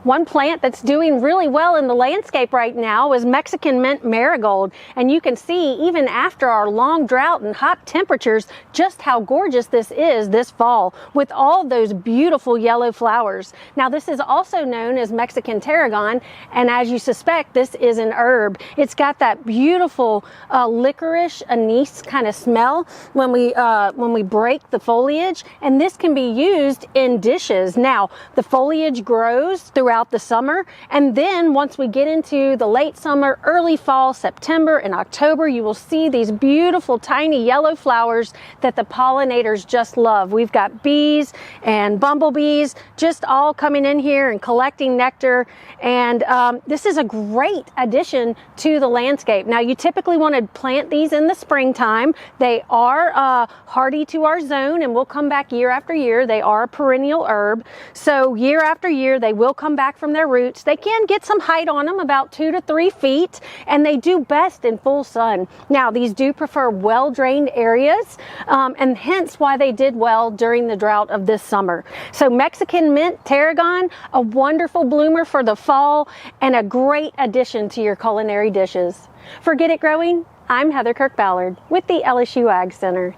One plant that's doing really well in the landscape right now is Mexican mint marigold. And you can see, even after our long drought and hot temperatures, just how gorgeous this is this fall with all those beautiful yellow flowers. Now, this is also known as Mexican tarragon, and as you suspect, this is an herb. It's got that beautiful licorice anise kind of smell when we break the foliage, and this can be used in dishes. Now, the foliage grows throughout the summer, and then once we get into the late summer, early fall, September and October, you will see these beautiful tiny yellow flowers that the pollinators just love. We've got bees and bumblebees just all coming in here and collecting nectar, and this is a great addition to the landscape. Now, you typically want to plant these in the springtime. They are hardy to our zone, and will come back year after year. They are a perennial herb, so year after year they will come back from their roots. They can get some height on them, about 2 to 3 feet, and they do best in full sun. Now, these do prefer well-drained areas, and hence why they did well during the drought of this summer. So Mexican mint tarragon, a wonderful bloomer for the fall and a great addition to your culinary dishes. For Get It Growing, I'm Heather Kirk-Ballard with the LSU Ag Center.